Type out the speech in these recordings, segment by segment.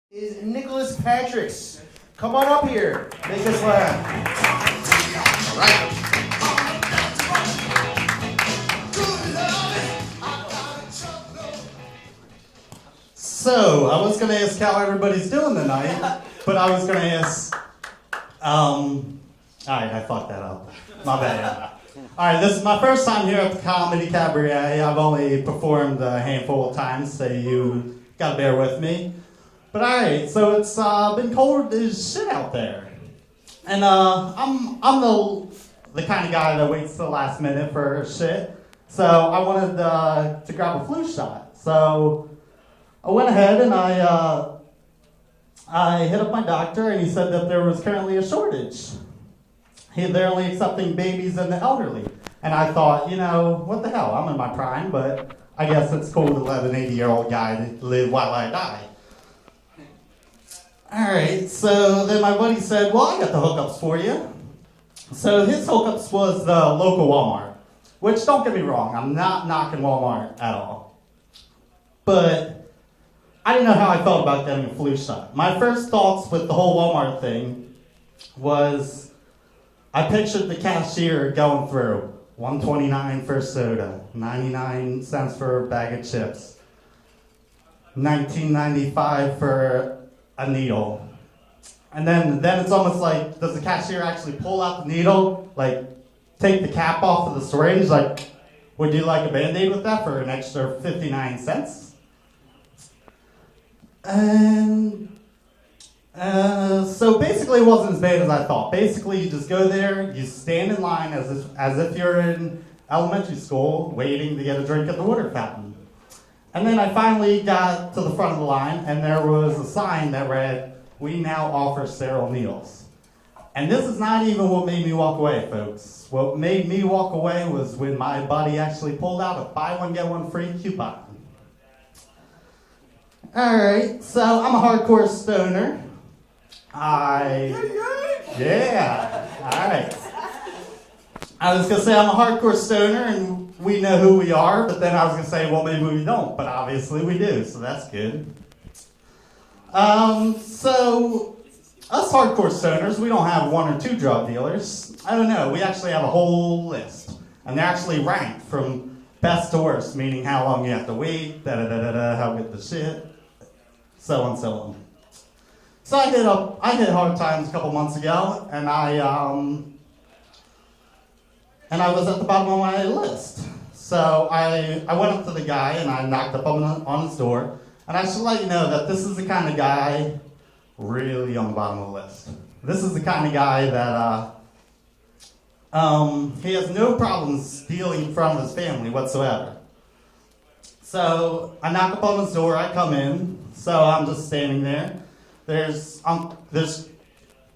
Is Nicholas Patricks. Come on up here. Make us laugh. All right. So, I was going to ask how everybody's doing tonight, but I was going to ask, alright, I fucked that up. My bad. Alright, this is my first time here at the Comedy Cabaret. I've only performed a handful of times, so you gotta bear with me. But alright, so it's been cold as shit out there. And I'm the kind of guy that waits to the last minute for shit. So I wanted to grab a flu shot. So I went ahead and I hit up my doctor, and he said that there was currently a shortage. They're only accepting babies and the elderly. And I thought, what the hell? I'm in my prime, but I guess it's cool to let an 80-year-old guy live while I die. Alright, so then my buddy said, well, I got the hookups for you. So his hookups was the local Walmart. Which, don't get me wrong, I'm not knocking Walmart at all. But I didn't know how I felt about getting a flu shot. My first thoughts with the whole Walmart thing was I pictured the cashier going through $1.29 for a soda, 99 cents for a bag of chips, $19.95 for a needle. And then it's almost like, does the cashier actually pull out the needle, like take the cap off of the syringe, like, would you like a Band-Aid with that for an extra 59 cents? And so basically it wasn't as bad as I thought. Basically you just go there, you stand in line as if you're in elementary school waiting to get a drink at the water fountain. And then I finally got to the front of the line, and there was a sign that read, "We now offer sterile needles." And this is not even what made me walk away, folks. What made me walk away was when my buddy actually pulled out a buy one, get one free coupon. Alright, so I'm a hardcore stoner. Yeah, alright. I was going to say I'm a hardcore stoner and we know who we are, but then I was going to say, well, maybe we don't, but obviously we do, so that's good. So, us hardcore stoners, we don't have one or two drug dealers. I don't know, we actually have a whole list. And they're actually ranked from best to worst, meaning how long you have to wait, how good the shit, so on, so on. So I hit Hard Times a couple months ago, and I was at the bottom of my list. So I went up to the guy and I knocked up on his door, and I should let you know that this is the kind of guy really on the bottom of the list. This is the kind of guy that he has no problem stealing from his family whatsoever. So I knock up on his door, I come in, so I'm just standing there. There's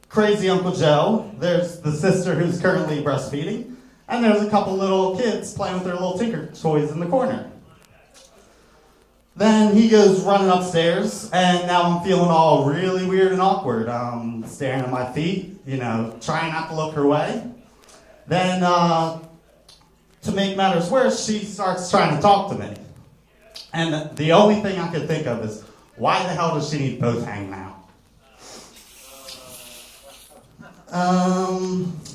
crazy Uncle Joe, there's the sister who's currently breastfeeding, and there's a couple little kids playing with their little tinker toys in the corner. Then he goes running upstairs, and now I'm feeling all really weird and awkward. I'm staring at my feet, trying not to look her way. Then, to make matters worse, she starts trying to talk to me. And the only thing I could think of is, why the hell does she need both hanging out?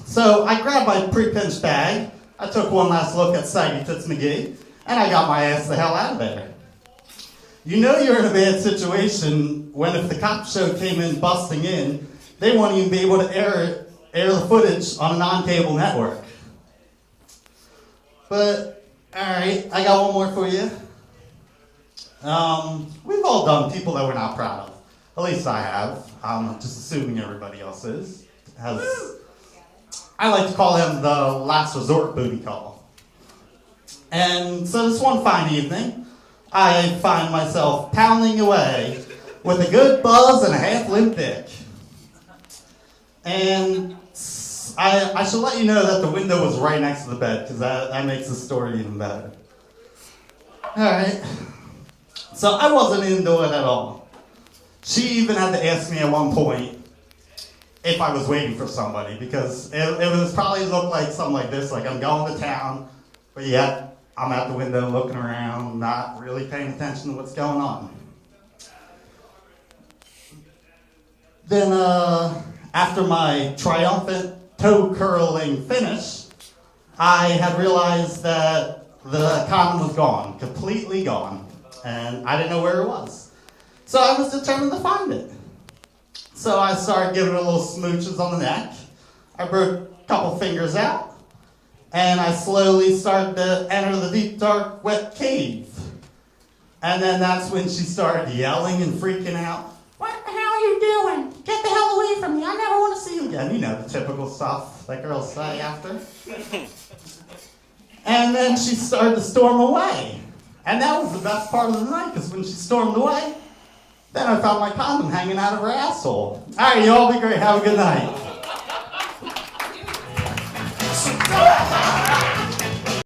So I grabbed my pre-pinched bag, I took one last look at Saggy Tits McGee, and I got my ass the hell out of there. You know you're in a bad situation when if the cop show came in busting in, they won't even be able to air the footage on a non-cable network. But, alright, I got one more for you. We've all done people that we're not proud of. At least I have. I'm just assuming everybody else I like to call him the last resort booty call. And so this one fine evening, I find myself pounding away with a good buzz and a half-limp dick. And I should let you know that the window was right next to the bed, because that makes the story even better. Alright. So I wasn't into it at all. She even had to ask me at one point if I was waiting for somebody, because it was probably looked like something like this, like I'm going to town, but yet I'm at the window looking around, not really paying attention to what's going on. Then, after my triumphant toe-curling finish, I had realized that the condom was gone, completely gone, and I didn't know where it was. So I was determined to find it. So I started giving her little smooches on the neck. I broke a couple fingers out, and I slowly started to enter the deep, dark, wet cave. And then that's when she started yelling and freaking out. What the hell are you doing? Get the hell away from me. I never want to see you again. You know, the typical stuff that girls say after. And then she started to storm away. And that was the best part of the night, because when she stormed away, then I found my condom hanging out of her asshole. All right, you all be great. Have a good night.